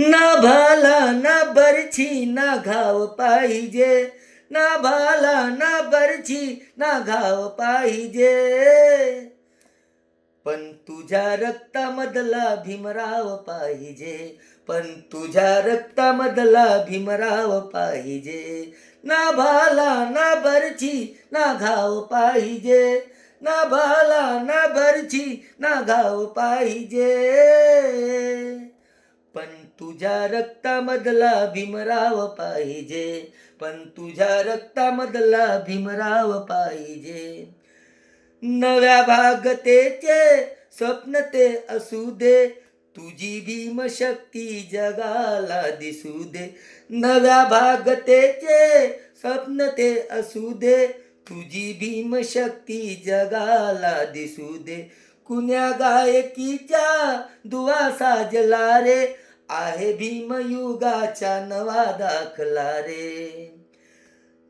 ना भाला ना बरछी ना घाव पाहिजे, ना भाला ना बरछी ना घाव पाहिजे, पण तुझ्या रक्तामधला भीमराव पाहिजे, पण तुझ्या रक्तामधला भीमराव पाहिजे. ना भाला ना बरछी ना घाव पाहिजे, ना भाला ना बरछी ना घाव पाहिजे, पण तुझ्या रक्तामधला भीमराव पाहिजे, पण तुझ्या रक्तामधला भीमराव पाहिजे. नव्या भागतेचे स्वप्न ते असू दे, तुझी भीमशक्ती जगाला दिसू दे. नव्या भागतेचे स्वप्न ते असू दे, तुझी भीमशक्ती जगाला दिसू दे. कुण्या गायकीच्या दुवा साजला रे, आहे भीमयुगाचा नवा दाखला रे.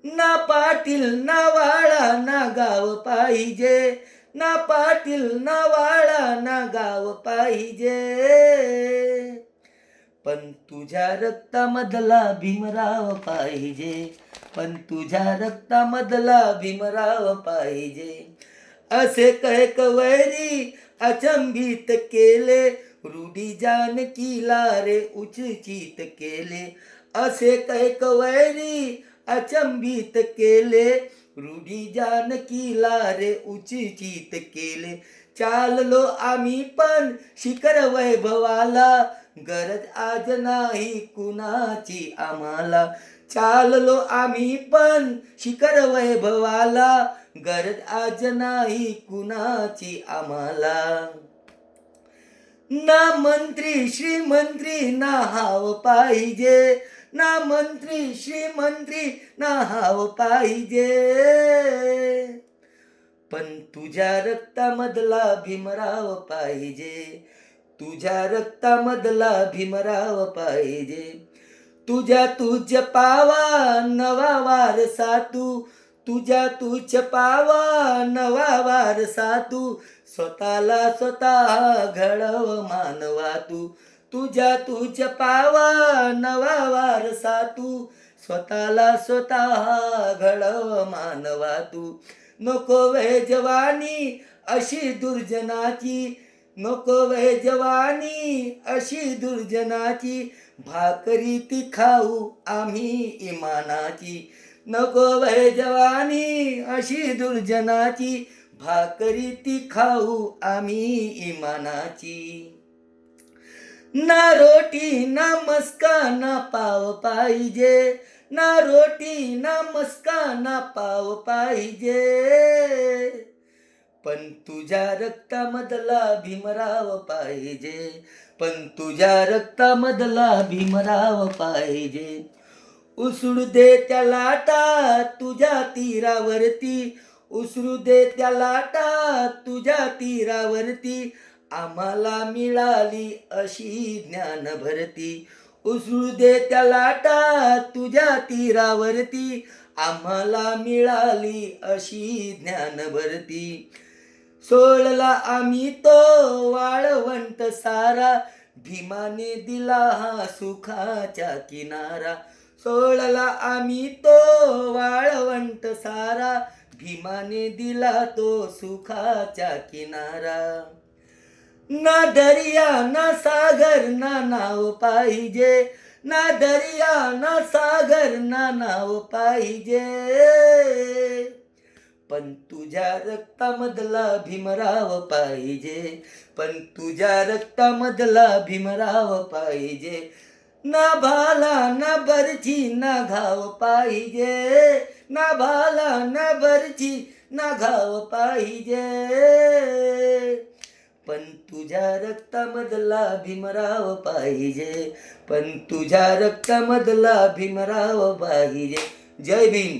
ना पाटील ना वाळा ना गाव पाहिजे, ना पाटील ना वाळा ना गाव पाहिजे, पण तुझ्या रक्तामधला भीमराव पाहिजे, पण तुझ्या रक्तामधला भीमराव पाहिजे. असे कैकवैरी अचंबित केले, रूढी जानकीला रे उचित केले. असे कैकवैरी अचंबित केले, रूढी जानकीला रे उचित केले. चाललो आम्ही पण शिखर वैभवाला, गरज आज नाही कुणाची आम्हाला. चाललो आम्ही पण शिखर वैभवाला, गरज आज नाही कुणाची आम्हाला. ना मंत्री श्रीमंत्री ना हाव पाहिजे, ना मंत्री श्रीमंत्री ना हाव पाहिजे, पण तुझ्या रक्तामधला भीमराव पाहिजे, तुझ्या रक्तामधला भीमराव पाहिजे. तुझ्या तुझ पावा नवा वारसा तू, तुझ्या तुझ पावा नवा वारसा तू, स्वतःला स्वतः घडव मानवा तू. तुझ्या तुझ पावा नवा वारसा तू, स्वतःला स्वतः घडव मानवा तू. नको वे जवानी अशी दुर्जनाची, नको वे जवानी अशी दुर्जनाची, भाकरी ती खाऊ आम्ही इमानाची. नको वे जवानी अशी दुर्जनाची, भाकरी ती खाऊ आम्ही इमानाची. ना रोटी ना मस्का ना पाव पाहिजे, ना रोटी ना मस्का ना पाव पाहिजे, पण तुझ्या रक्तामधला भीमराव पाहिजे, पण तुझ्या रक्तामधला भीमराव पाहिजे. उसळू दे त्या लाटा तुझ्या तीरावरती, उसळू दे त्या लाटा तुझ्या तीरावरती, आम्हाला मिळाली अशी ज्ञान भरती. उसळू दे त्या लाटा तुझ्या तीरावरती, आम्हाला मिळाली अशी ज्ञान भरती. सोडला आम्ही तो वाळवंट सारा, भीमाने दिला हा सुखाचा किनारा. सोडला आम्ही तो वाळवंट सारा, भीमाने दिला तो सुखाचा किनारा. ना दर्या ना सागर ना नाव पाहिजे, ना दर्या ना सागर ना नाव पाहिजे, पण तुझ्या रक्तामधला भीमराव पाहिजे, पण तुझ्या रक्तामधला भीमराव पाहिजे. ना भाला ना बरछी ना घाव पाहिजे, ना भाला ना बरछी ना घाव पाहिजे, पण तुझ्या रक्तामधला भीमराव पाहिजे, पण तुझ्या रक्तामधला भीमराव पाहिजे. जय भीम.